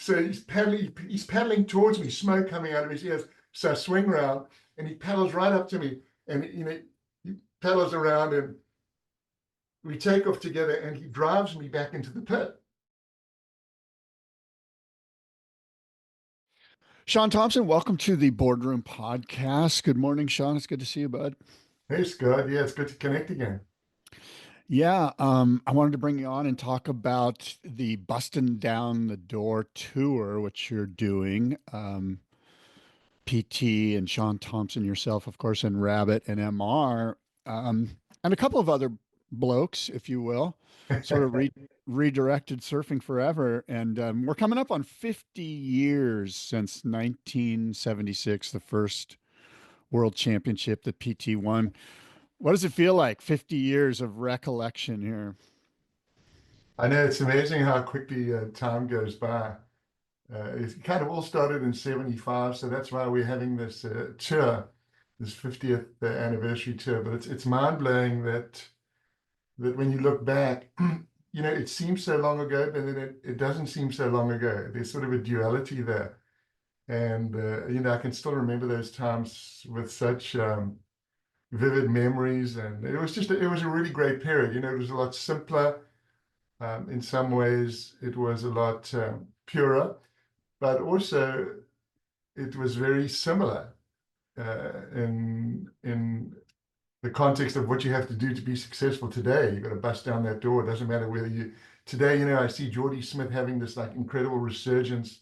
So he's paddling towards me, smoke coming out of his ears. So I swing around and he paddles right up to me, and he paddles around and we take off together, and he drives me back into the pit. Shaun Tomson, welcome to the Boardroom Podcast. Good morning, Shaun. It's good to see you, bud. Hey, Scott. Yeah, it's good to connect again. Yeah, I wanted to bring you on and talk about the Bustin' Down the Door tour, which you're doing. PT and Shaun Tomson, yourself, of course, and Rabbit and MR, and a couple of other blokes, if you will, sort of redirected surfing forever. And we're coming up on 50 years since 1976, the first world championship that PT won. What does it feel like? 50 years of recollection here. I know it's amazing how quickly time goes by. It kind of all started in 75, so that's why we're having this tour, this 50th anniversary tour. But it's mind-blowing that when you look back, it seems so long ago, but then it doesn't seem so long ago. There's sort of a duality there. And, I can still remember those times with such vivid memories. And it was a really great period. It was a lot simpler. In some ways, it was a lot purer, but also it was very similar in the context of what you have to do to be successful today. You've got to bust down that door. It doesn't matter whether today, I see Jordy Smith having this like incredible resurgence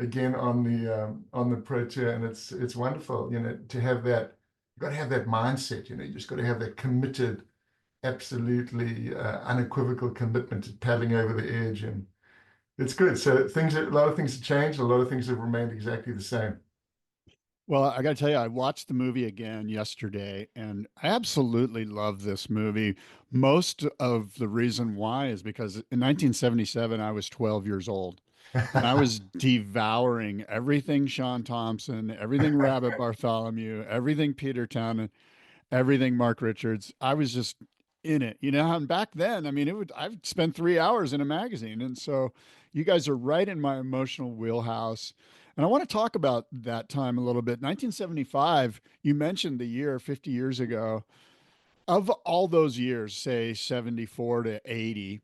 again on the Pro Tour, and it's wonderful, to have that. You've got to have that mindset, you just got to have that committed, absolutely unequivocal commitment to paddling over the edge, and it's good. So a lot of things have changed, a lot of things have remained exactly the same. Well, I got to tell you, I watched the movie again yesterday, and I absolutely love this movie. Most of the reason why is because in 1977, I was 12 years old, and I was devouring everything Shaun Tomson, everything Rabbit Bartholomew, everything Peter Townend, everything Mark Richards. I was just in it, and back then, I mean, I'd spend 3 hours in a magazine. And so you guys are right in my emotional wheelhouse. And I want to talk about that time a little bit. 1975, you mentioned the year 50 years ago. Of all those years, say 74 to 80,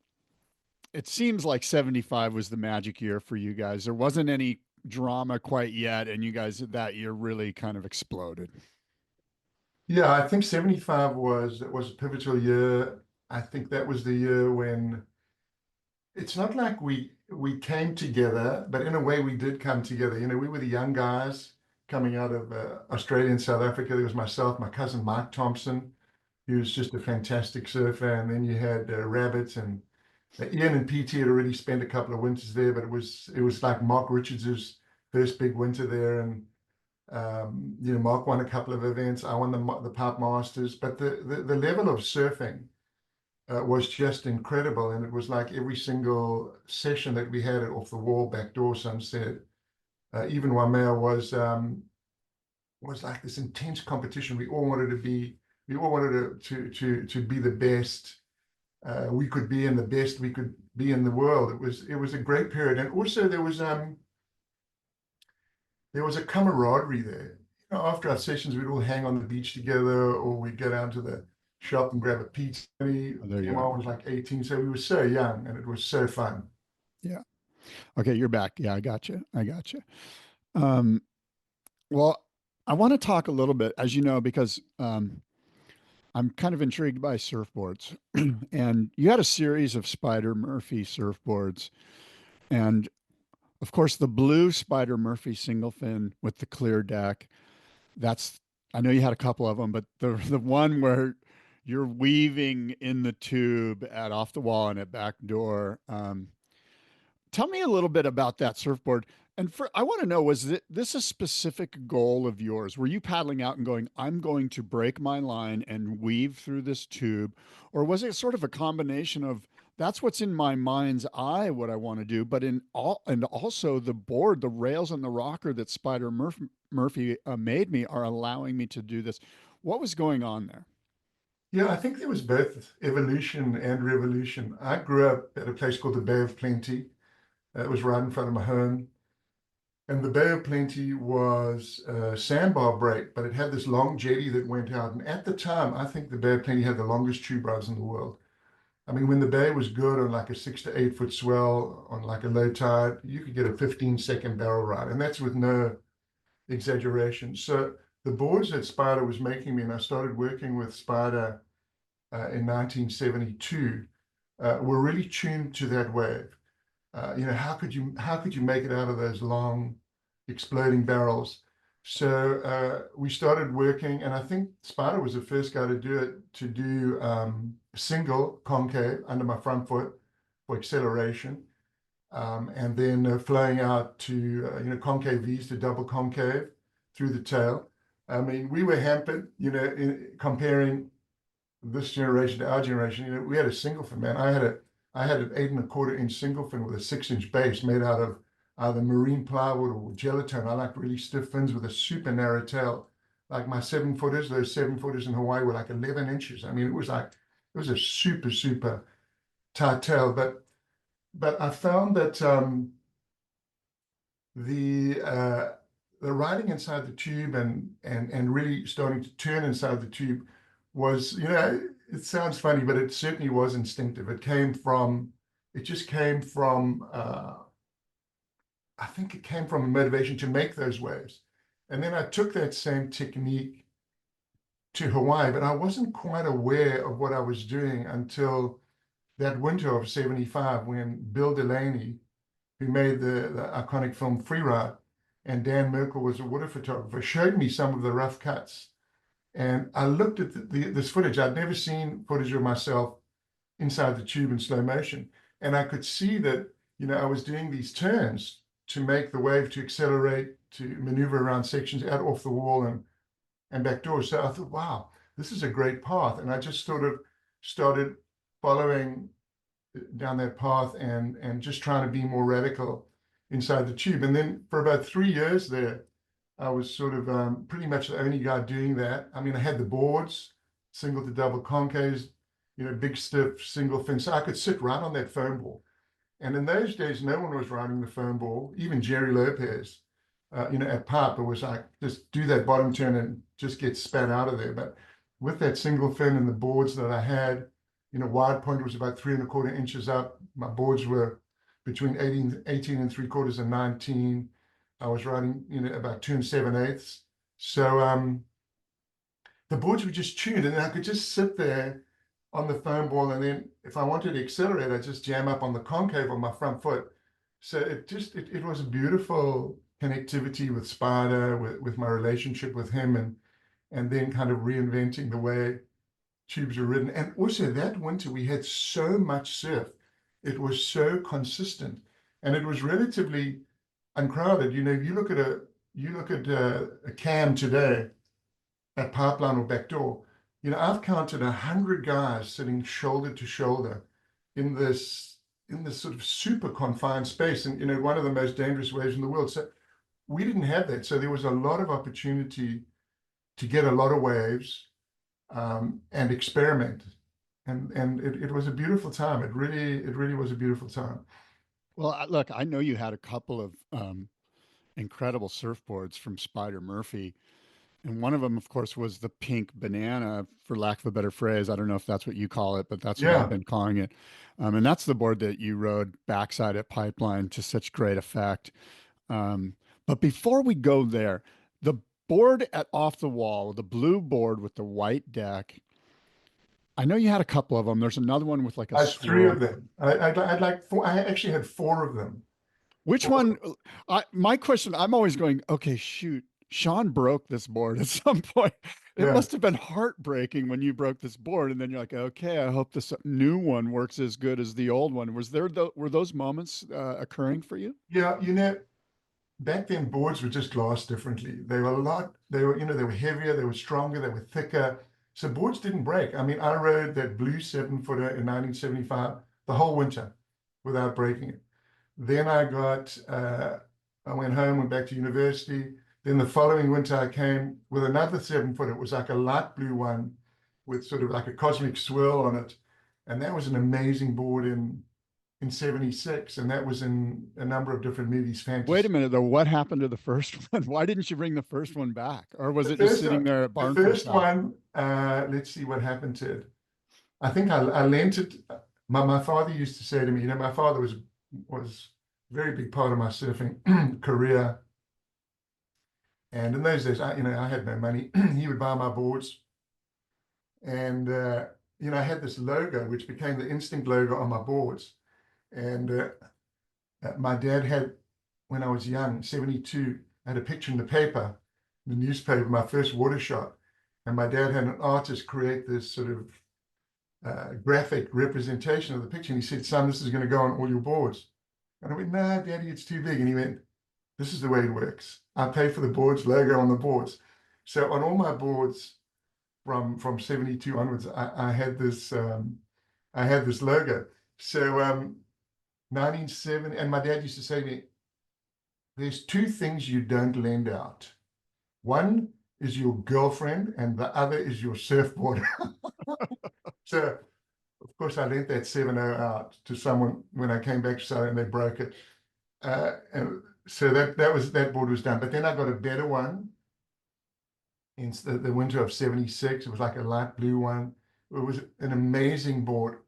it seems like 75 was the magic year for you guys. There wasn't any drama quite yet, and you guys that year really kind of exploded. Yeah, I think 75 was a pivotal year. I think that was the year when it's not like we came together, but in a way we did come together. We were the young guys coming out of Australia and South Africa. There was myself, my cousin Mike Thompson, he was just a fantastic surfer, and then you had Rabbits, and Ian and PT had already spent a couple of winters there, but it was like Mark Richards's first big winter there, and Mark won a couple of events. I won the Pipe Masters, but the level of surfing was just incredible, and it was like every single session that we had at Off the Wall, Backdoor, Sunset, even Waimea was like this intense competition. We all wanted to be the best we could be, and the best we could be in the world. It was a great period, and also there was a camaraderie there. After our sessions, we'd all hang on the beach together, or we'd go down to the shop and grab a pizza. There you I go. was like 18, so we were so young, and it was so fun. Yeah. Okay, you're back. Yeah, I got you. I got you. Um, well, I want to talk a little bit, as you know, because I'm kind of intrigued by surfboards. And you had a series of Spider Murphy surfboards. And of course, the blue Spider Murphy single fin with the clear deck. I know you had a couple of them, but the one where you're weaving in the tube at Off the Wall and at Backdoor. Tell me a little bit about that surfboard. And I want to know, was this a specific goal of yours? Were you paddling out and going, I'm going to break my line and weave through this tube? Or was it sort of a combination of that's what's in my mind's eye, what I want to do, but and also the board, the rails and the rocker that Spider Murphy made me are allowing me to do this. What was going on there? Yeah, I think there was both evolution and revolution. I grew up at a place called the Bay of Plenty, It was right in front of my home. And the Bay of Plenty was a sandbar break, but it had this long jetty that went out. And at the time, I think the Bay of Plenty had the longest tube rides in the world. I mean, when the bay was good on like a 6 to 8 foot swell on like a low tide, you could get a 15-second barrel ride, and that's with no exaggeration. So the boards that Spider was making me, and I started working with Spider in 1972, were really tuned to that wave. How could you make it out of those long exploding barrels? So we started working, and I think Spider was the first guy to do it, to do single concave under my front foot for acceleration, and then flowing out to concave V's to double concave through the tail. I mean, we were hampered, in comparing this generation to our generation. We had a single fin, man. I had an 8 1/4 inch single fin with a 6 inch base made out of either marine plywood or gelatine. I like really stiff fins with a super narrow tail. Like my 7-footers, those 7-footers in Hawaii were like 11 inches. I mean, it was a super, super tight tail. But I found that the riding inside the tube and really starting to turn inside the tube was, it sounds funny, but it certainly was instinctive. It just came from, I think it came from a motivation to make those waves. And then I took that same technique to Hawaii, but I wasn't quite aware of what I was doing until that winter of 75, when Bill Delaney, who made the iconic film Freeride, and Dan Merkel was a water photographer, showed me some of the rough cuts. And I looked at this footage. I'd never seen footage of myself inside the tube in slow motion. And I could see that, I was doing these turns to make the wave to accelerate, to maneuver around sections out off the wall and back doors. So I thought, wow, this is a great path. And I just sort of started following down that path and just trying to be more radical inside the tube. And then for about 3 years there, I was sort of pretty much the only guy doing that. I mean, I had the boards, single to double concaves, big stiff single fin. So I could sit right on that foam ball. And in those days, no one was riding the foam ball. Even Jerry Lopez, at Pipe, it was like, just do that bottom turn and just get spat out of there. But with that single fin and the boards that I had, wide point was about 3 1/4 inches up. My boards were between 18 3/4 and 19. I was riding, about 2 7/8. So the boards were just tuned, and I could just sit there on the foam ball, and then if I wanted to accelerate, I just jam up on the concave on my front foot. So it was a beautiful connectivity with Spider, with my relationship with him, and then kind of reinventing the way tubes were ridden. And also that winter we had so much surf. It was so consistent, and it was relatively uncrowded. If you look at a cam today at Pipeline or Backdoor, I've counted 100 guys sitting shoulder to shoulder in this sort of super confined space, and one of the most dangerous waves in the world. So we didn't have that. So there was a lot of opportunity to get a lot of waves and experiment, and it was a beautiful time. It really was a beautiful time. Well, look, I know you had a couple of incredible surfboards from Spider Murphy. And one of them, of course, was the pink banana, for lack of a better phrase. I don't know if that's what you call it, but that's what I've been calling it. And that's the board that you rode backside at Pipeline to such great effect. But before we go there, the board at Off the Wall, the blue board with the white deck, I know you had a couple of them. There's another one with like a I had 3 swirl. of them. I'd like 4. I actually had 4 of them. Which one? My question, I'm always going, okay, shoot. Shaun broke this board at some point. It must have been heartbreaking when you broke this board, and then you're like, okay, I hope this new one works as good as the old one. Were those moments occurring for you? Yeah, back then boards were just glassed differently. They were heavier, they were stronger, they were thicker. So boards didn't break. I mean, I rode that blue 7-footer in 1975 the whole winter without breaking it. Then I went home, went back to university. Then the following winter, I came with another 7-footer. It was like a light blue one with sort of like a cosmic swirl on it. And that was an amazing board in in 76, and that was in a number of different movies. Fantasy. Wait a minute though. What happened to the first one? Why didn't you bring the first one back? Or was it just sitting there at The Barn first House? one, let's see what happened to it. I think I lent it. My father used to say to me, you know, my father was a very big part of my surfing career. And in those days, you know, I had no money. He would buy my boards. And, you know, I had this logo, which became the Instinct logo on my boards. And my dad had, when I was young, 72, I had a picture in the paper, the newspaper, my first water shot. And my dad had an artist create this sort of graphic representation of the picture. And he said, son, this is going to go on all your boards. And I went, no, Daddy, it's too big. And he went, this is the way it works. I pay for the boards, logo on the boards. So on all my boards from 72 onwards, I had this logo. So 1970, and my dad used to say to me, there's two things you don't lend out. One is your girlfriend and the other is your surfboard. So of course I lent that 7.0 out to someone when I came back to South and they broke it. And so that board was done. But then I got a better one in the winter of 76. It was like a light blue one. It was an amazing board.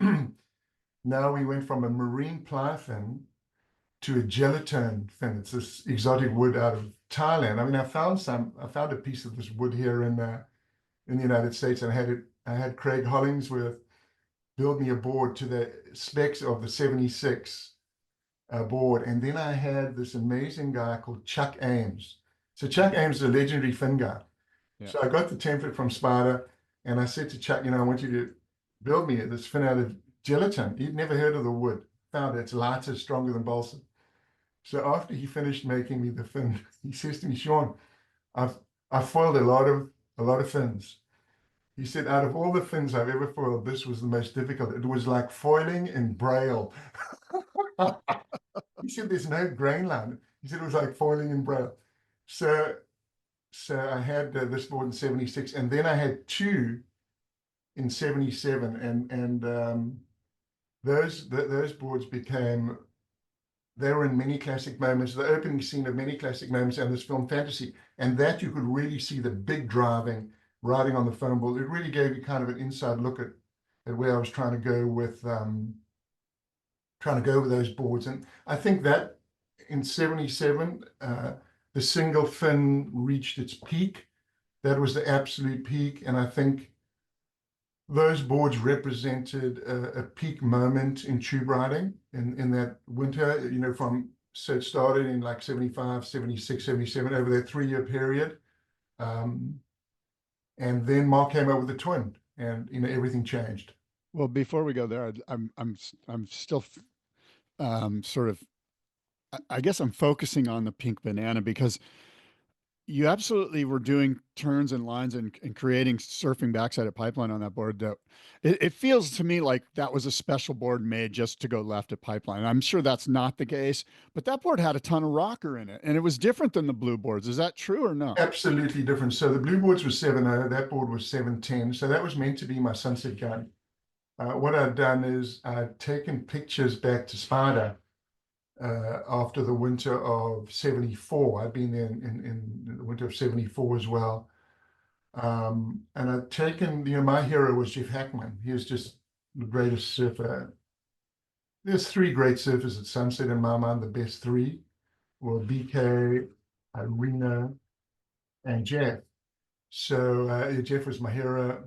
Now we went from a marine ply fin to a gelatin fin. It's this exotic wood out of Thailand. I mean, I found a piece of this wood here in the United States, and I had Craig Hollingsworth build me a board to the specs of the 76 board. And then I had this amazing guy called Chuck Ames. So Chuck Ames is a legendary fin guy. Yeah. So I got the template from Spider, and I said to Chuck, you know, I want you to build me this fin out of gelatin. He'd never heard of the wood. Found it's lighter, stronger than balsa. So after he finished making me the fin, he says to me, Shaun, I've foiled a lot of fins. He said, out of all the fins I've ever foiled, this was the most difficult. It was like foiling in Braille. He said, there's no grain line. He said, it was like foiling in Braille. So I had this board in 76, and then I had two in 77, and those boards they were in many classic moments, the opening scene of many classic moments and this film Fantasy, and that you could really see the big driving, riding on the foam board. It really gave you kind of an inside look at where I was trying to go with those boards. And I think that in 77, the single fin reached its peak. That was the absolute peak. And I think those boards represented a peak moment in tube riding in that winter, you know, so it started in like 75, 76, 77, over that 3-year period. And then Mark came up with the twin, and, you know, everything changed. Well, before we go there, I'm still sort of, I guess I'm focusing on the pink banana, because you absolutely were doing turns and lines and creating surfing backside of pipeline on that board. That it feels to me like that was a special board made just to go left at pipeline. I'm sure that's not the case, but that board had a ton of rocker in it, and it was different than the blue boards. Is that true or no? Absolutely different. So the blue boards was 7.0, that board was 7.10. So that was meant to be my sunset gun. What I've done is I've taken pictures back to Spider after the winter of 74. I've been there in the winter of 74 as well. And I've taken, you know, my hero was Jeff Hackman. He was just the greatest surfer. There's 3 great surfers at Sunset in my mind. The best 3 were BK, Irina, and Jeff. So Jeff was my hero,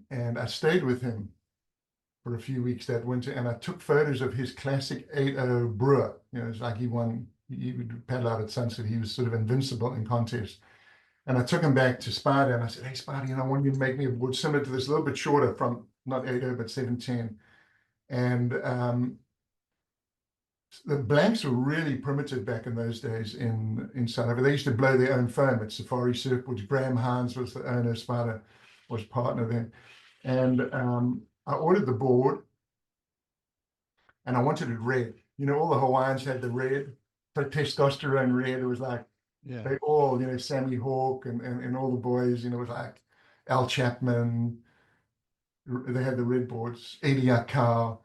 and I stayed with him for a few weeks that winter, and I took photos of his classic 8.0 Brewer. You know, it's like he would paddle out at Sunset. He was sort of invincible in contests. And I took him back to Spider, and I said, hey, Spider, you know, I want you to make me a board similar to this, a little bit shorter, from not 8.0, but 7.10. And the blanks were really primitive back in those days in South Africa. They used to blow their own foam at Safari Surfboards. Graham Hines was the owner, Spider was partner then. And I ordered the board, and I wanted it red. You know, all the Hawaiians had the red, the testosterone red. It was like, yeah, they all, you know, Sammy Hawk and all the boys, you know, it was like Al Chapman. They had the red boards, Eddie Akau.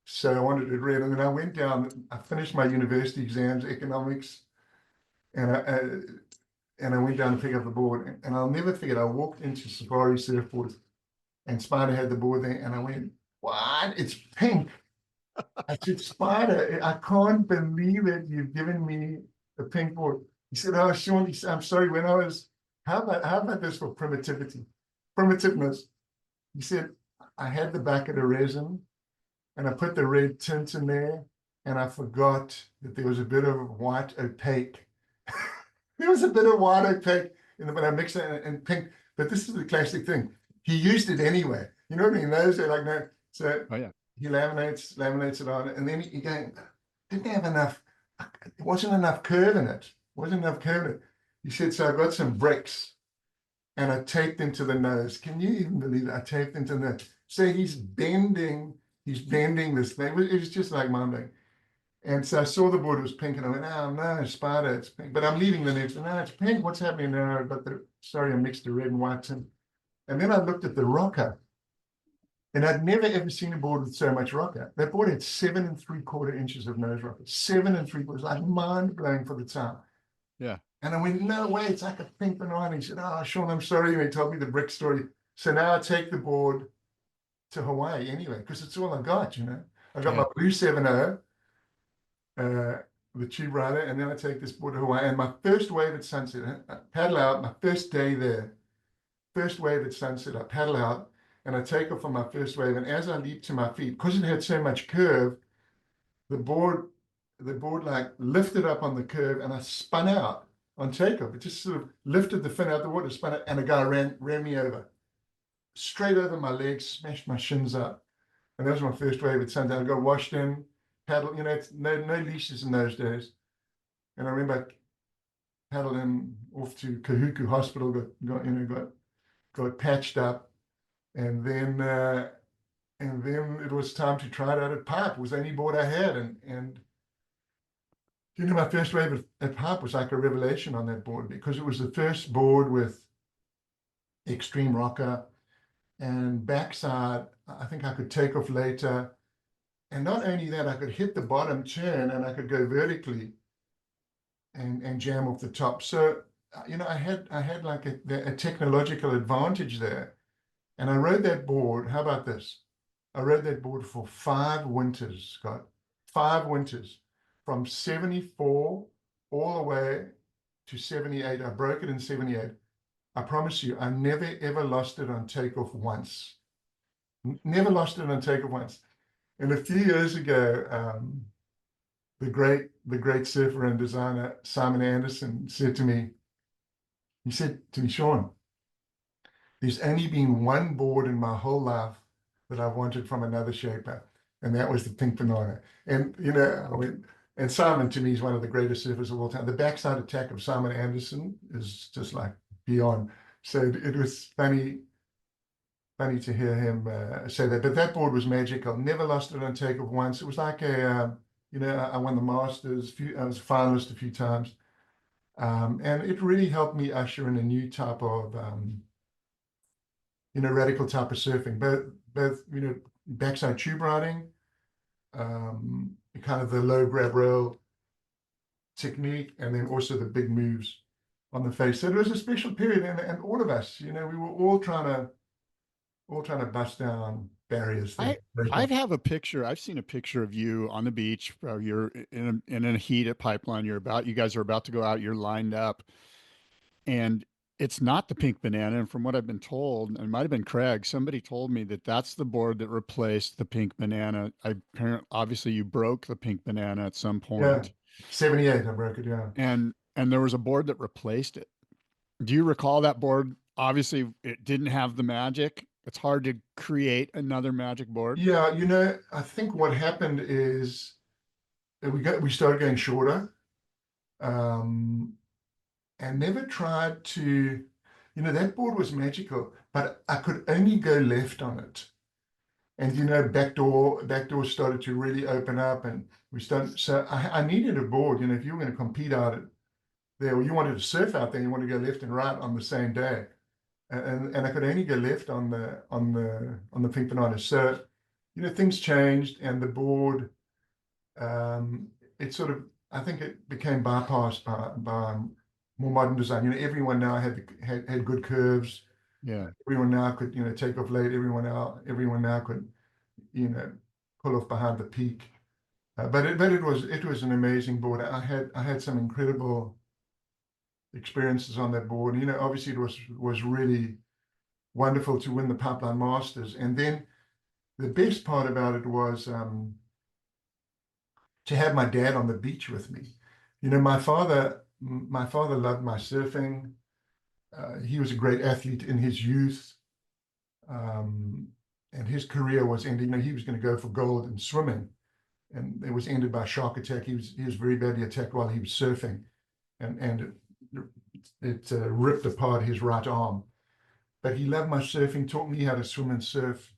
So I wanted it red. And then I went down, I finished my university exams, economics, and I went down to pick up the board. And I'll never forget, I walked into Safari Surfboards and Spider had the board there, and I went, what? It's pink. I said, Spider, I can't believe it. You've given me a pink board. He said, oh, Shaun, I'm sorry, how about this for primitiveness? He said, I had the bucket of resin and I put the red tint in there and I forgot that there was a bit of white opaque. There was a bit of white opaque but I mixed it and pink. But this is the classic thing. He used it anyway. You know what I mean? Those are like, no. So Oh yeah. he laminates it on, and then he didn't have enough, it wasn't enough curve in it. He said, so I got some bricks and I taped into the nose. Can you even believe it? I taped into the nose. So he's bending this thing. It was just like mind-blowing. And so I saw the board was pink and I went, oh no, Spider, it's pink. But I'm leaving the next one. No, it's pink. What's happening now? I mixed the red and white in. And then I looked at the rocker. And I'd never ever seen a board with so much rocker. That board had 7 3/4 inches of nose rocker. 7 3/4, like mind blowing for the time. Yeah. And I went, no way, it's like a pink banana. He said, oh, Shaun, I'm sorry. And he told me the brick story. So now I take the board to Hawaii anyway, because it's all I got, you know. I got my blue 7.0, the tube rider, and then I take this board to Hawaii. And my first wave at sunset, I paddle out, my first day there, first wave at sunset, I paddle out, and I take off on my first wave. And as I leap to my feet, because it had so much curve, the board like lifted up on the curve and I spun out on takeoff. It just sort of lifted the fin out the water, spun it, and a guy ran me over. Straight over my legs, smashed my shins up. And that was my first wave at sundown. I got washed in, paddled, you know, no leashes in those days. And I remember I paddled in off to Kahuku Hospital, got patched up. And then it was time to try it out at Pipe. It was the only board I had. And you know, my first wave at Pipe was like a revelation on that board because it was the first board with extreme rocker and backside. I think I could take off later. And not only that, I could hit the bottom turn and I could go vertically and jam off the top. So, you know, I had like a technological advantage there. And I rode that board. How about this? I rode that board for 5 winters, Scott. 5 winters. From 74 all the way to 78. I broke it in 78. I promise you, I never ever lost it on takeoff once. Never lost it on takeoff once. And a few years ago, the great surfer and designer Simon Anderson said to me, Shaun, there's only been one board in my whole life that I've wanted from another shaper, and that was the pink banana. And you know, I went, and Simon to me is one of the greatest surfers of all time. The backside attack of Simon Anderson is just like beyond. So it was funny to hear him say that. But that board was magical. Never lost it on takeoff once. It was like you know, I won the Masters. I was a finalist a few times, and it really helped me usher in a new type of you know, radical type of surfing. Both you know, backside tube riding, kind of the low grab rail technique, and then also the big moves on the face. So it was a special period, and all of us, you know, we were all trying to bust down barriers. I have a picture. I've seen a picture of you on the beach. You're in a heat at Pipeline. You guys are about to go out. You're lined up, and it's not the pink banana. And from what I've been told, it might have been Craig. Somebody told me that that's the board that replaced the pink banana. Obviously you broke the pink banana at some point. Yeah, 78. I broke it. Yeah, and there was a board that replaced it. Do you recall that board? Obviously, it didn't have the magic. It's hard to create another magic board. Yeah, you know, I think what happened is we started going shorter, and never tried to, you know, that board was magical, but I could only go left on it. And you know, backdoor started to really open up, and we started. So I needed a board. You know, if you were going to compete out there, or you wanted to surf out there, you wanted to go left and right on the same day, and I could only go left on the pink banana. So things changed, and the board, it sort of, I think it became bypassed by more modern design. Everyone now had good curves. Yeah. Everyone now could, take off late. Everyone now could, pull off behind the peak. But it was an amazing board. I had some incredible experiences on that board. Obviously it was really wonderful to win the Pipeline Masters, and then the best part about it was to have my dad on the beach with me. My father loved my surfing. He was a great athlete in his youth, and his career was ending. He was going to go for gold in swimming, and it was ended by shark attack. He was very badly attacked while he was surfing, and it ripped apart his right arm. But he loved my surfing, taught me how to swim and surf,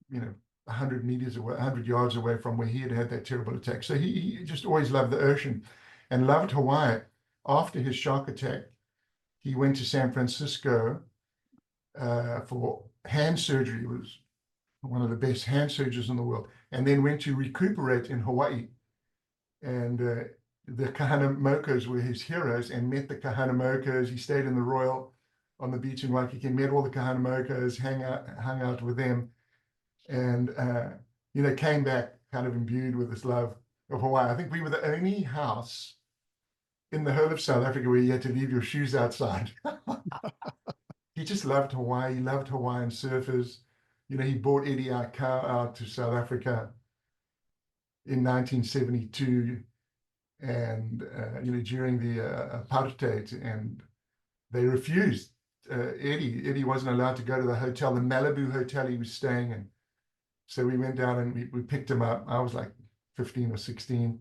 100 meters away, 100 yards away from where he had that terrible attack. So he just always loved the ocean and loved Hawaii. After his shark attack, he went to San Francisco for hand surgery. It was one of the best hand surgeons in the world, and then went to recuperate in Hawaii. And the 𝐒𝐻𝐼𝐺𝐻𝑚okos were his heroes, and met the 𝐒𝐻𝐼𝐺𝐻𝑚okos. He stayed in the Royal on the beach in Waikiki, met all the 𝐒𝐻𝐼𝐺𝐻𝑚okos, hung out with them, and came back kind of imbued with this love of Hawaii. I think we were the only house in the whole of South Africa where you had to leave your shoes outside. He just loved Hawaii. He loved Hawaiian surfers. He brought 𝐒𝐿𝐼 out to South Africa in 1972, and during the apartheid, and they refused. Eddie wasn't allowed to go to the hotel, the Malibu hotel he was staying in. So we went down and we picked him up. I was like 15 or 16,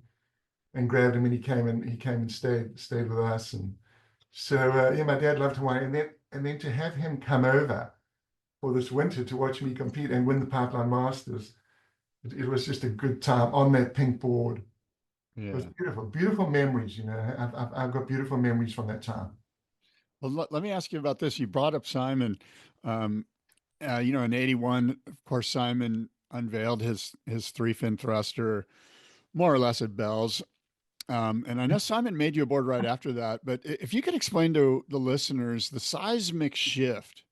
and grabbed him, and he came and stayed with us. And so my dad loved Hawaii, and then to have him come over for this winter to watch me compete and win the Pipeline Masters, it was just a good time on that pink board. Yeah. It was beautiful memories. I've got beautiful memories from that time. Well, let me ask you about this. You brought up Simon. In '81, of course, Simon unveiled his three-fin thruster, more or less at Bell's. And I know Simon made you a board right after that, but if you could explain to the listeners the seismic shift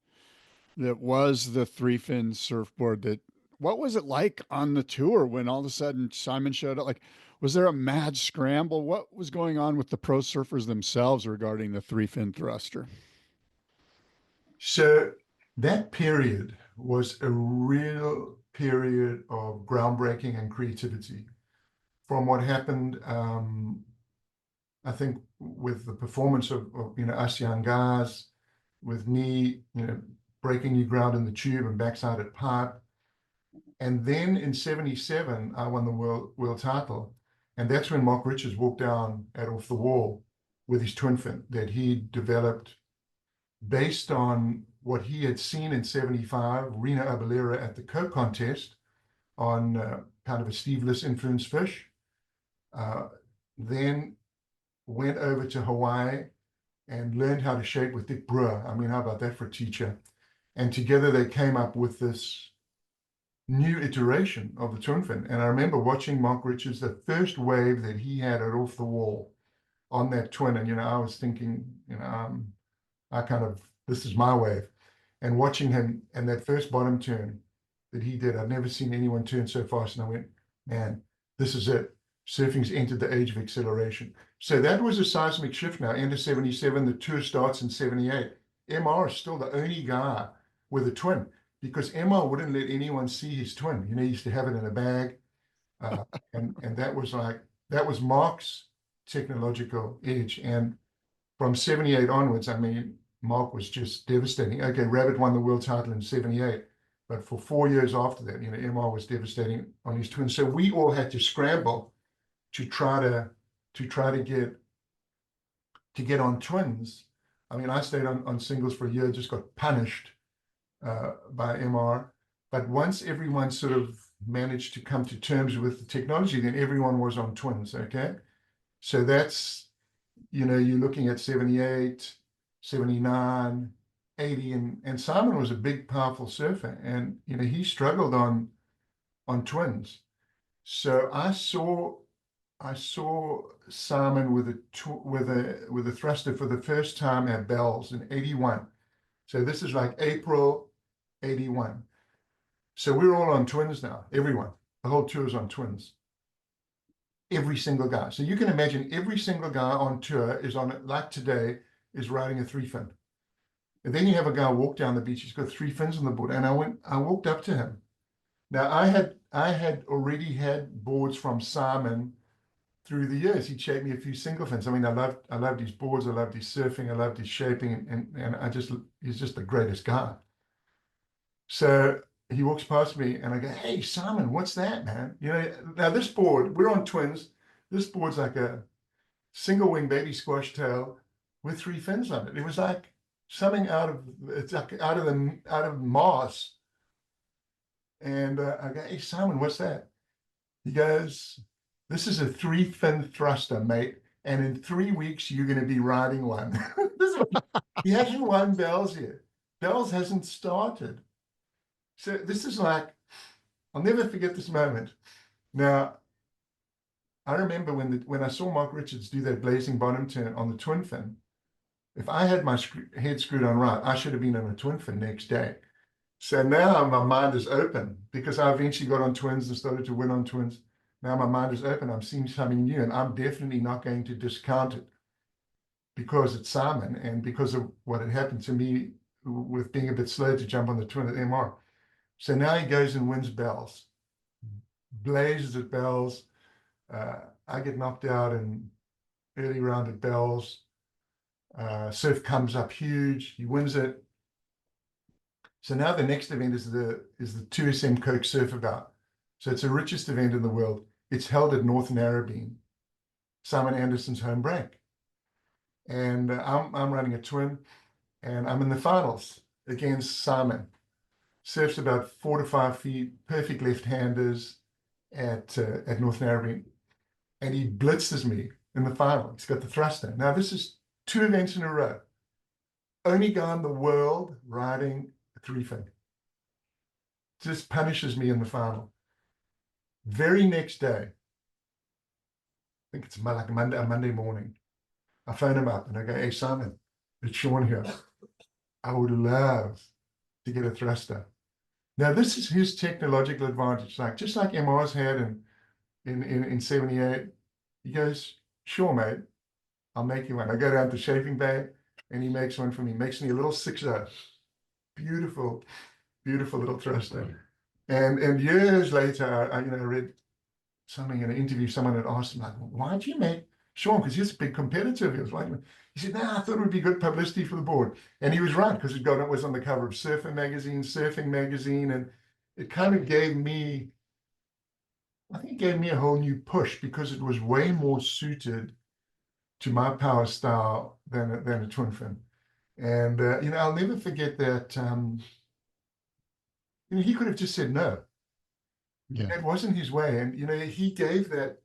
that was the three-fin surfboard, what was it like on the tour when all of a sudden Simon showed up? Like, was there a mad scramble? What was going on with the pro surfers themselves regarding the three-fin thruster? So that period was a real period of groundbreaking and creativity. From what happened, I think, with the performance of us young guys, with me, breaking new ground in the tube and backside at pipe. And then in '77, I won the world title. And that's when Mark Richards walked down at Off the Wall with his twin fin that he developed based on what he had seen in '75, Rena Abelera at the Coke contest on kind of a sleeveless influence fish. Then went over to Hawaii and learned how to shape with Dick Brewer. I mean, how about that for a teacher? And together they came up with this new iteration of the twin fin. And I remember watching Mark Richards, the first wave that he had at Off the Wall on that twin. And, I was thinking, this is my wave. And watching him and that first bottom turn that he did, I've never seen anyone turn so fast. And I went, man, this is it. Surfing's entered the age of acceleration. So that was a seismic shift now. End of '77, the tour starts in '78. MR is still the only guy with a twin, because MR wouldn't let anyone see his twin. He used to have it in a bag. And that was Mark's technological edge. And from '78 onwards, I mean, Mark was just devastating. Okay, Rabbit won the world title in '78, but for 4 years after that, MR was devastating on his twin. So we all had to scramble to try to get on twins. I mean, I stayed on singles for a year, just got punished by MR. But once everyone sort of managed to come to terms with the technology, then everyone was on twins, okay? So that's, you're looking at '78, '79, '80, and Simon was a big, powerful surfer. And, he struggled on on twins. So I saw Simon with a thruster for the first time at Bell's in 81. So this is like April 81. So we're all on twins now, everyone. The whole tour is on twins. Every single guy. So you can imagine every single guy on tour is on it, like today, is riding a 3-fin. And then you have a guy walk down the beach, he's got 3 fins on the board. And I walked up to him. Now I had already had boards from Simon through the years. He'd shaped me a few single fins. I mean, I loved his boards, I loved his surfing, I loved his shaping, and he's just the greatest guy. So he walks past me and I go, "Hey, Simon, what's that, man?" You know, now this board, we're on twins. This board's like a single wing baby squash tail with 3 fins on it. It was like something out of Mars. And I go, "Hey, Simon, what's that?" He goes, "This is a 3-fin thruster, mate. And in 3 weeks, you're going to be riding one." He hasn't won Bell's yet. Bell's hasn't started. So this is like, I'll never forget this moment. Now, I remember when I saw Mark Richards do that blazing bottom turn on the twin fin, if I had my head screwed on right, I should have been on a twin fin next day. So now my mind is open because I eventually got on twins and started to win on twins. Now my mind is open. I'm seeing something new, and I'm definitely not going to discount it because it's Simon and because of what had happened to me with being a bit slow to jump on the twin at MR. So now he goes and wins Bell's, blazes at Bell's. I get knocked out in early round at Bell's. Surf comes up huge. He wins it. So now the next event is the 2SM Coke Surfabout. So it's the richest event in the world. It's held at North Narrabeen, Simon Anderson's home break. And I'm running a twin, and I'm in the finals against Simon. Surfs about 4 to 5 feet, perfect left-handers at North Narrabeen. And he blitzes me in the final. He's got the thruster. Now this is 2 events in a row. Only guy in the world riding a 3-fin. Just punishes me in the final. Very next day, I think it's like a Monday morning, I phone him up and I go, "Hey, Simon, it's Shaun here. I would love to get a thruster." Now, this is his technological advantage, like just like MR's had in 78. He goes, "Sure, mate, I'll make you one." I go down to Shaping Bay and he makes one for me. Makes me a little 6-0. Beautiful, beautiful little thruster. And years later, I read something in an interview, someone had asked him, like, "Why'd you make Shaun?" Because he's a big competitor of yours. He said, "Nah, I thought it would be good publicity for the board." And he was right, because it was on the cover of Surfing Magazine, and it kind of gave me, I think it gave me a whole new push because it was way more suited to my power style than a twin fin. And, I'll never forget that, he could have just said no. Yeah. It wasn't his way. And, he gave that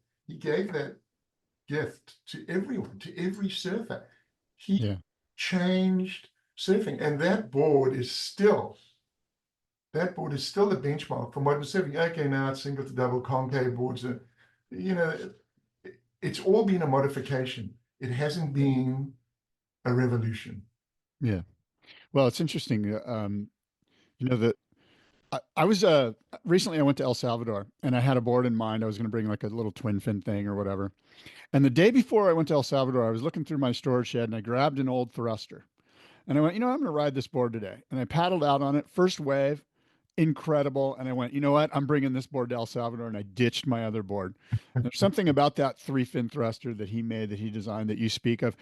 gift to everyone, to every surfer. He changed surfing. And that board is still the benchmark for modern surfing. Okay, now it's single to double concave boards. It's all been a modification. It hasn't been a revolution. Yeah. Well, it's interesting. That I was recently I went to El Salvador and I had a board in mind. I was going to bring like a little twin fin thing or whatever. And the day before I went to El Salvador, I was looking through my storage shed and I grabbed an old thruster. And I went, I'm going to ride this board today. And I paddled out on it. First wave, incredible. And I went, you know what? I'm bringing this board to El Salvador, and I ditched my other board. There's something about that 3-fin thruster that he made, that he designed, that you speak of.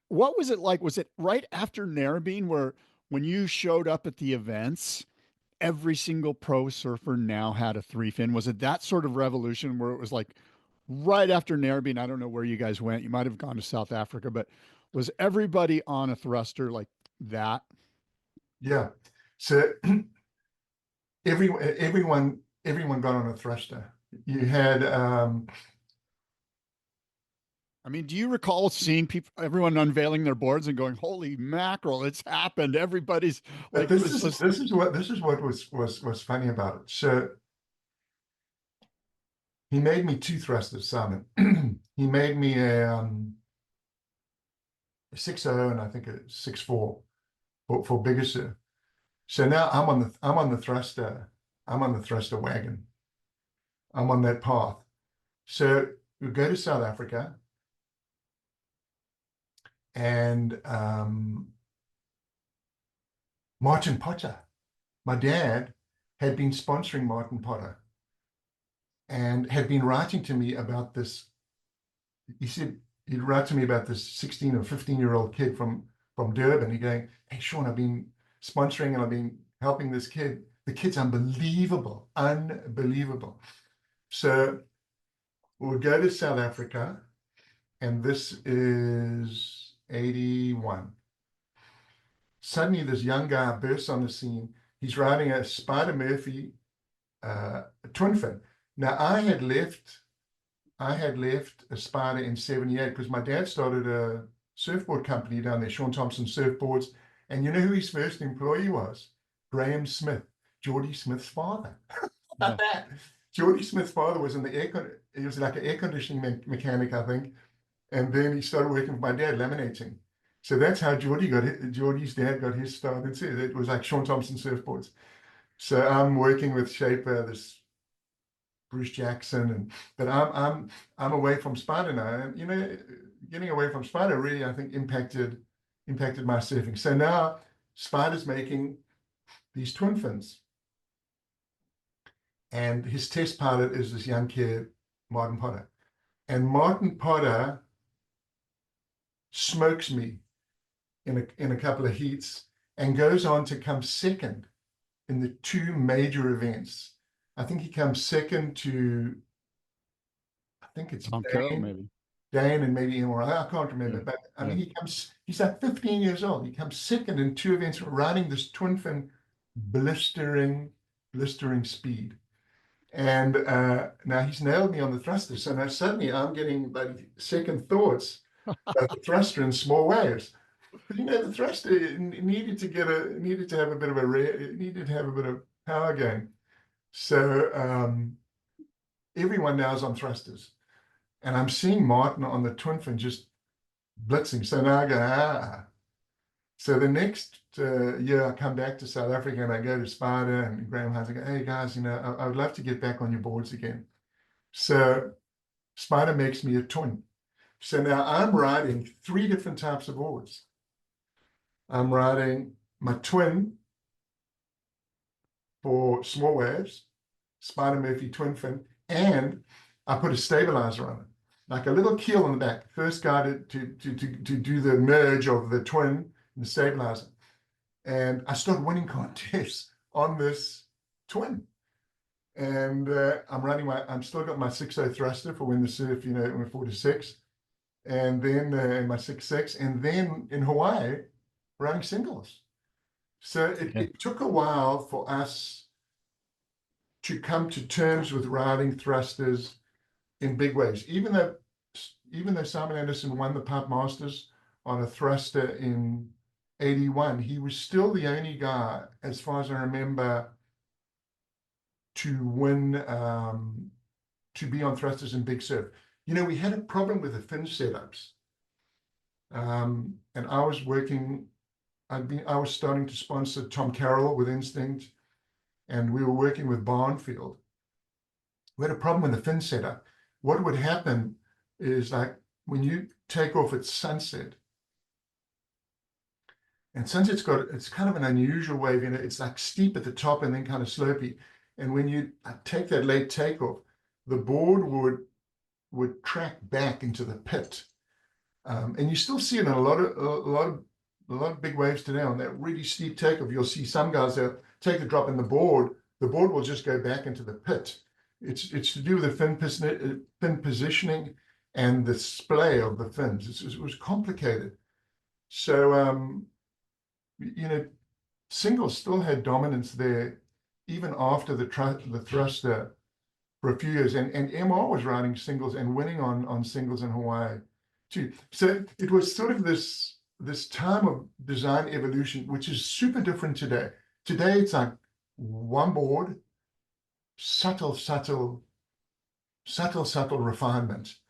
What was it like? Was it right after Narrabeen where when you showed up at the events, every single pro surfer now had a 3-fin? Was it that sort of revolution where it was like right after Narrabeen? I don't know where you guys went. You might have gone to South Africa, but was everybody on a thruster like that? Yeah. So everyone got on a thruster. You had do you recall seeing everyone unveiling their boards and going, "Holy mackerel, it's happened." Everybody's like, this is what was funny about it. So he made me 2 thrusters, Simon. He made me a 6.0 and I think a 6.4 for bigger surf. So now I'm on the thruster wagon. I'm on that path. So we go to South Africa, and Martin Potter, my dad had been sponsoring Martin Potter and had been writing to me about this. He said he'd write to me about this 16 or 15-year-old kid from Durban. He's going, "Hey, Shaun, I've been sponsoring and I've been helping this kid. The kid's unbelievable, unbelievable." So we'll go to South Africa, and this is 81. Suddenly, this young guy bursts on the scene. He's riding a Spider Murphy twin fin. Now, I had left a Spider in 78 because my dad started a surfboard company down there, Shaun Tomson Surfboards. And you know who his first employee was? Graham Smith, Jordy Smith's father. About that. Jordy Smith's father was he was like an air conditioning mechanic, I think. And then he started working with my dad, laminating. So that's how Jordy's dad got his start. It was like Shaun Tomson Surfboards. So I'm working with Shaper, this Bruce Jackson, but I'm away from Spider now. And you know, getting away from Spider really, I think, impacted my surfing. So now Spider's making these twin fins. And his test pilot is this young kid, Martin Potter. And Martin Potter smokes me in a couple of heats and goes on to come second in the 2 major events. I think he comes second to, I think it's Tom Carroll, maybe. Dane and maybe Emerald. I can't remember, Yeah. but I mean, he's like 15 years old. He comes second in 2 events, riding this twin fin, blistering speed. And now he's nailed me on the thruster. So now suddenly I'm getting like second thoughts about the thruster in small waves. But you know, the thruster needed to have a bit of power gain. So everyone now is on thrusters. And I'm seeing Martin on the twin fin just blitzing. So now I go, So the next year I come back to South Africa and I go to Spider and Graham Hines. I go, "Hey guys, you know, I would love to get back on your boards again." So Spider makes me a twin. So now I'm riding 3 different types of boards. I'm riding my twin for small waves, Spider Murphy twin fin, and I put a stabilizer on it, like a little keel on the back. First guy to do the merge of the twin and the stabilizer. And I started winning contests on this twin. And I'm still got my 6.0 thruster for when the surf, you know, when 4 to 6. And then my 6.6. And then in Hawaii, running singles. So it took a while for us to come to terms with riding thrusters in big ways. Even though Simon Anderson won the Pipe Masters on a thruster in 81, he was still the only guy, as far as I remember, to win, to be on thrusters in big surf. You know, we had a problem with the fin setups. And I was starting to sponsor Tom Carroll with Instinct, and we were working with Barnfield. We had a problem with the fin setup. What would happen is, like, when you take off at sunset, and sunset's it's kind of an unusual wave, you know, it's like steep at the top and then kind of slopey. And when you take that late takeoff, the board would track back into the pit. And you still see it in a lot of big waves today on that really steep takeoff. You'll see some guys that take the drop in the board will just go back into the pit. It's to do with the fin positioning and the splay of the fins. It was complicated. So, you know, singles still had dominance there, even after the thruster for a few years. And MR was riding singles and winning on singles in Hawaii too. So it was sort of this time of design evolution, which is super different today. Today, it's like one board, subtle subtle refinements.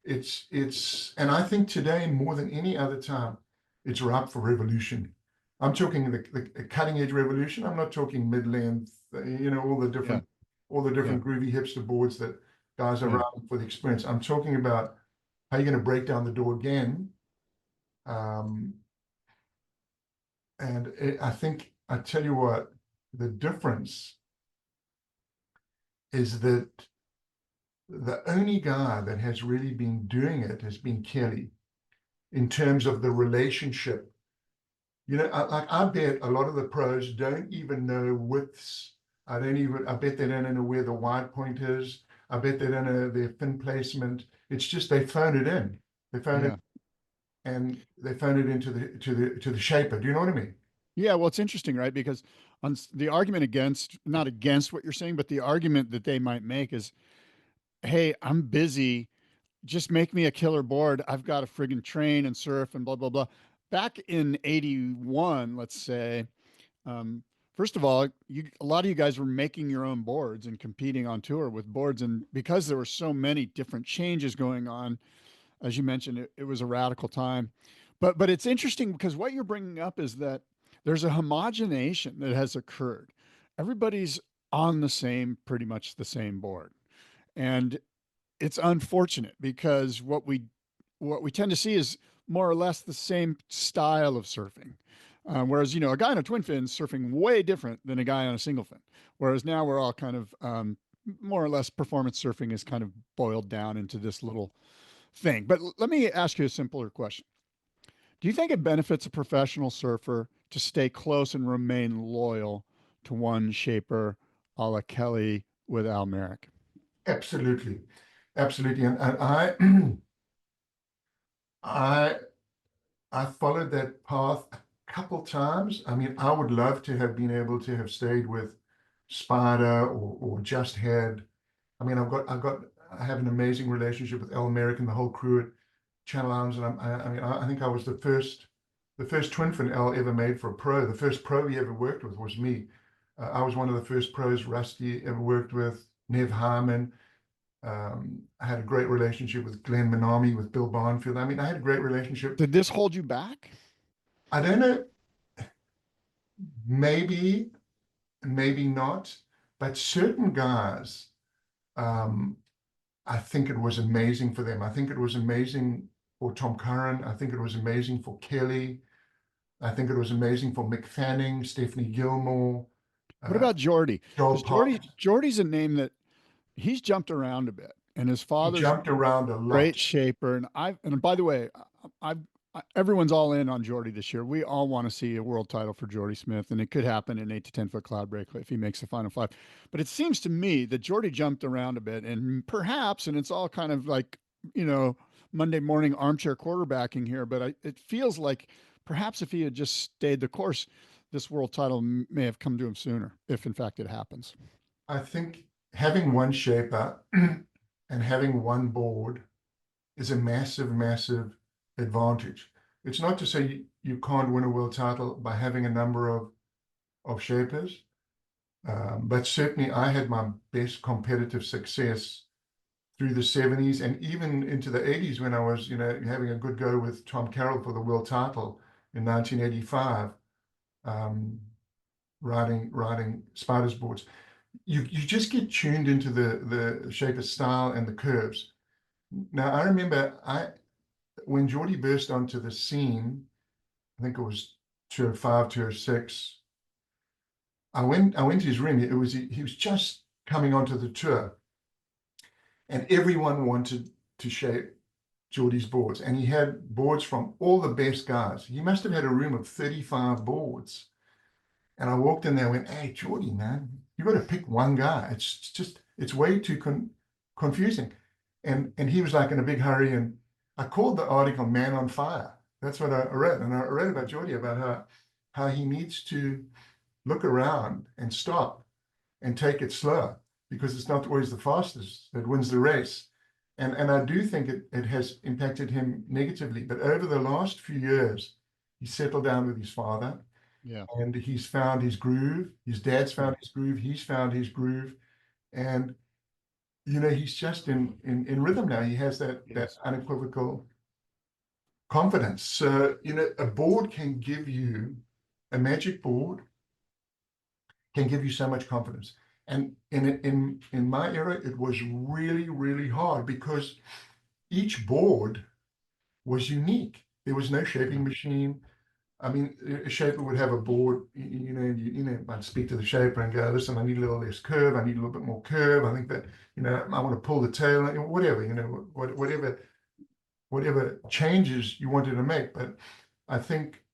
And I think today more than any other time, it's ripe for revolution. I'm talking the cutting edge revolution. I'm not talking mid-length, all the different groovy hipster boards that guys are riding for the experience. I'm talking about how you're going to break down the door again. I think, I tell you what, the difference is that the only guy that has really been doing it has been Kelly in terms of the relationship. I bet a lot of the pros don't even know widths. I bet they don't know where the wide point is. I bet they don't know their fin placement. It's just they phone it in. They phone it, and they phone it into the shaper. Do you know what I mean? Yeah, well, it's interesting, right? Because on the argument against, not against what you're saying, but the argument that they might make is, hey, I'm busy. Just make me a killer board. I've got to friggin' train and surf and blah, blah, blah. Back in 81, let's say, first of all, a lot of you guys were making your own boards and competing on tour with boards. And because there were so many different changes going on, as you mentioned, it was a radical time. But it's interesting because what you're bringing up is that there's a homogenation that has occurred. Everybody's on pretty much the same board. And it's unfortunate because what we tend to see is more or less the same style of surfing. Whereas, a guy on a twin fin is surfing way different than a guy on a single fin. Whereas now we're all kind of more or less performance surfing is kind of boiled down into this little thing. But let me ask you a simpler question. Do you think it benefits a professional surfer to stay close and remain loyal to one shaper a la Kelly with Al Merrick? Absolutely. Absolutely. And I followed that path a couple times. I mean, I would love to have been able to have stayed with Spider or just had. I mean, I have an amazing relationship with Al Merrick and the whole crew at Channel Islands, and I think I was the first twin fin Al ever made for a pro. The first pro he ever worked with was me. I was one of the first pros Rusty ever worked with, Nev Harmon. I had a great relationship with Glenn Manami, with Bill Barnfield. I mean, I had a great relationship. Did this hold you back? I don't know, maybe not, but certain guys, I think it was amazing for them. I think it was amazing for Tom Curran. I think it was amazing for Kelly. I think it was amazing for Mick Fanning, Stephanie Gilmore. What about Jordy? Joel Jordy's a name that he's jumped around a bit, and his father's jumped around a lot. Great shaper, and by the way, everyone's all in on Jordy this year. We all want to see a world title for Jordy Smith, and it could happen in 8 to 10 foot cloud break if he makes the final 5. But it seems to me that Jordy jumped around a bit, and perhaps, and it's all kind of like Monday morning armchair quarterbacking here, but it feels like perhaps if he had just stayed the course, this world title may have come to him sooner, if in fact it happens. I think having one shaper and having one board is a massive, massive advantage. It's not to say you can't win a world title by having a number of shapers, but certainly I had my best competitive success through the 70s and even into the 80s when I was, having a good go with Tom Carroll for the world title in 1985, riding Spiders boards. You just get tuned into the shaper style and the curves. Now I remember when Jordy burst onto the scene, I think it was 205, 206. I went to his room. He was just coming onto the tour, and everyone wanted to shape Jordy's boards, and he had boards from all the best guys. He must have had a room of 35 boards. And I walked in there and went, "Hey, Jordy, man, you got to pick one guy. It's way too confusing." And he was like in a big hurry. And I called the article "Man on Fire." That's what I read. And I read about Jordy, about how he needs to look around and stop and take it slow, because it's not always the fastest that wins the race. And I do think it has impacted him negatively. But over the last few years, he settled down with his father. Yeah. And he's found his groove. His dad's found his groove. He's found his groove. And he's just in rhythm now. He has that Yes. unequivocal confidence. So, a board can give you, a magic board can give you so much confidence. And in my era, it was really, really hard because each board was unique. There was no shaping machine. I mean, a shaper would have a board, I'd speak to the shaper and go, listen, I need a little less curve. I need a little bit more curve. I think that, I want to pull the tail, whatever, whatever changes you wanted to make. But I think,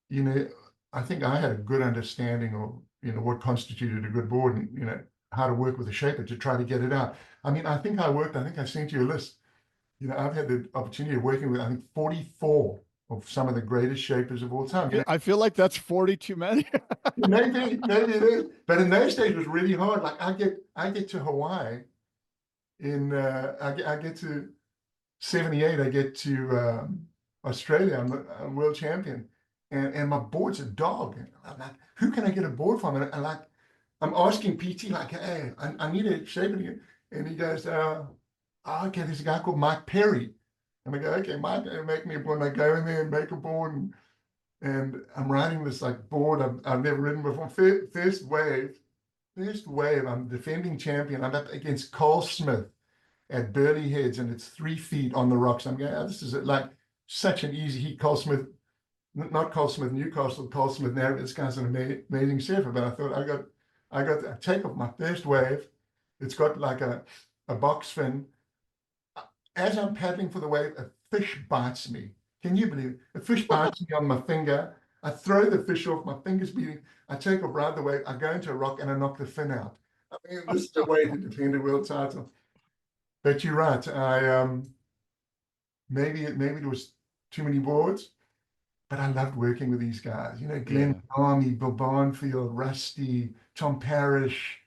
you know, I think I had a good understanding of, what constituted a good board and, how to work with a shaper to try to get it out. I mean, I think I sent you a list. I've had the opportunity of working with, I think, 44 of some of the greatest shapers of all time. I feel like that's 40 too many. Maybe it is. But in those days it was really hard. Like I get to Hawaii I get to 78, I get to Australia, I'm world champion. And my board's a dog. And I'm like, who can I get a board from? And like, I'm asking PT, like, hey, I need a shape again. And he goes, okay, there's a guy called Mike Perry. And I go, okay, Mike, make me a board. And I go in there and make a board. And I'm riding this like board I've never ridden before. First wave, I'm defending champion. I'm up against 𝐒𝐻𝐴 at Burley Heads, and it's 3 feet on the rocks. I'm going, this is like such an easy heat. 𝐒𝐻𝐴, not 𝐒𝐻𝐴 Newcastle, 𝐒𝐻𝐴 Narrabeen. This guy's an amazing surfer. But I thought I got to take off my first wave. It's got like a box fin. As I'm paddling for the wave, a fish bites me. Can you believe it? A fish bites me on my finger. I throw the fish off, my finger's bleeding. I take off, ride the wave, I go into a rock and I knock the fin out. I mean, this is the way to defend a world title. But you're right. Maybe it was too many boards, but I loved working with these guys. Glenn Army, Bill Barnfield, Rusty, Tom Parrish.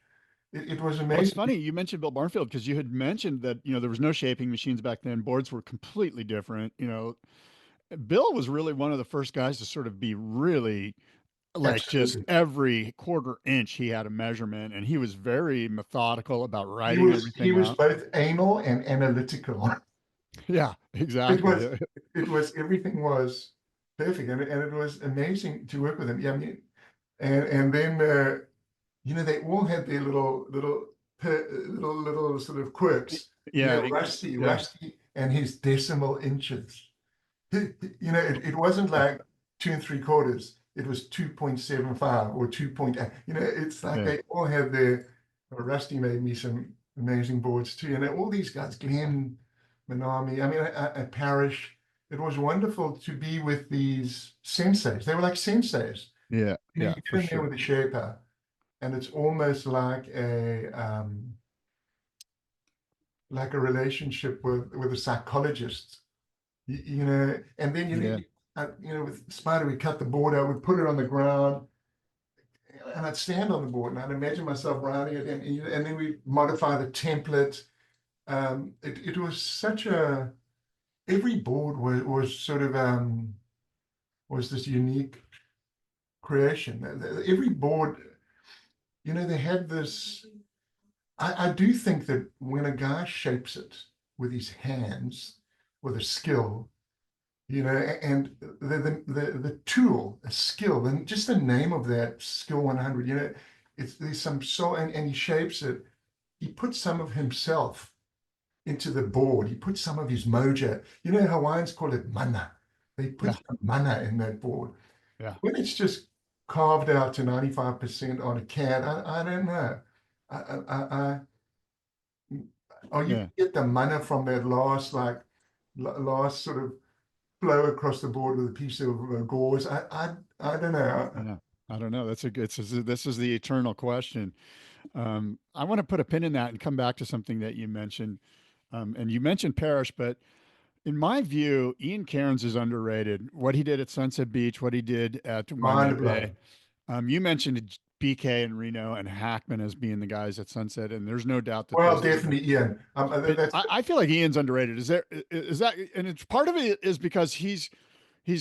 It was amazing. Well, it's funny you mentioned Bill Barnfield because you had mentioned that there was no shaping machines back then. Boards were completely different. Bill was really one of the first guys to sort of be really like just every quarter inch he had a measurement, and he was very methodical about writing everything He was out. both anal and analytical. Yeah, exactly. It was everything was perfect, and it was amazing to work with him. Yeah, I mean, and then they all had their little sort of quirks. Yeah, Rusty and his decimal inches. It wasn't like 2 3/4. It was 2.75 or 2.8. It's like they all had their. Rusty made me some amazing boards too, and all these guys, Glenn, Manami. I mean, at Parrish, it was wonderful to be with these senseis. They were like senseis. Yeah, You get in there with a shaper, and it's almost like a relationship with a psychologist. And then with Spider, we cut the board out, we put it on the ground, and I'd stand on the board, and I'd imagine myself riding it, and then we modify the template. It was such a. Every board was sort of was this unique creation. Every board, they had this. I do think that when a guy shapes it with his hands, with a skill, and the tool, a skill, and just the name of that skill 100, there's some soul, and he shapes it. He puts some of himself into the board. He puts some of his mojo. Hawaiians call it mana. They put some mana in that board. Yeah. When it's just carved out to 95% on a can, I don't know. You get the mana from that last sort of flow across the board with a piece of gauze. I don't know. I don't know. This is the eternal question. I want to put a pin in that and come back to something that you mentioned. And you mentioned Parrish, but in my view, 𝐒𝐮𝐻𝐿 is underrated. What he did at Sunset Beach, what he did at Waimea Bay. You mentioned BK and Reno and Hackman as being the guys at Sunset, and there's no doubt that. Well, definitely Ian. I feel like Ian's underrated. Is that, and it's part of it is because he's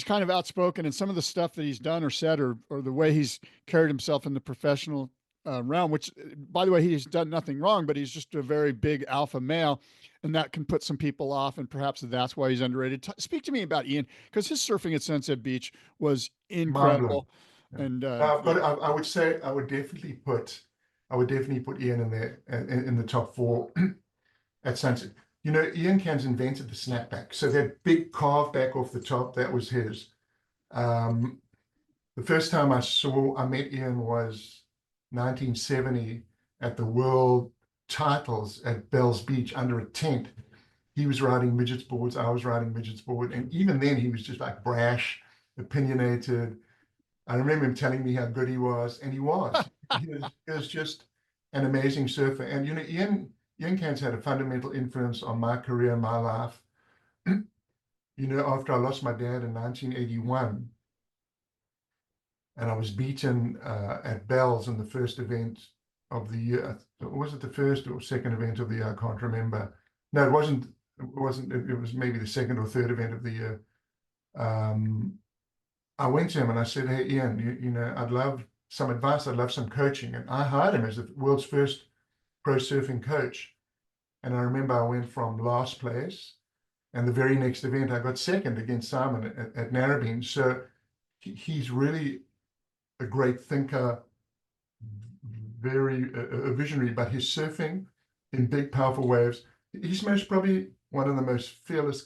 kind of outspoken, and some of the stuff that he's done or said, or the way he's carried himself in the professional realm, which, by the way, he's done nothing wrong, but he's just a very big alpha male, and that can put some people off, and perhaps that's why he's underrated. Speak to me about Ian, because his surfing at Sunset Beach was Mind blowing. incredible. Yeah. And But I would say I would definitely put Ian in there in the top 4 at Sunset. You know, 𝐒𝐮𝐬𝐬𝐧 invented the snapback. So that big carve back off the top, that was his. The first time I met Ian was 1970 at the world titles at Bells Beach under a tent. He was riding midgets boards, I was riding midgets board. And even then he was just like brash, opinionated. I remember him telling me how good he was, and he was. He was just an amazing surfer. And, you know, 𝐒𝐮𝐬𝐬𝐧 had a fundamental influence on my career and my life. You know, after I lost my dad in 1981, and I was beaten at Bells in the first event of the year. Was it the first or second event of the year? I can't remember. No, it wasn't. It was maybe the second or third event of the year. I went to him and I said, "Hey, Ian, you know, I'd love some advice. I'd love some coaching." And I hired him as the world's first pro surfing coach. And I remember I went from last place, and the very next event I got second against Simon at Narrabeen. So he's really a great thinker, very a visionary, but his surfing in big, powerful waves, he's most probably one of the most fearless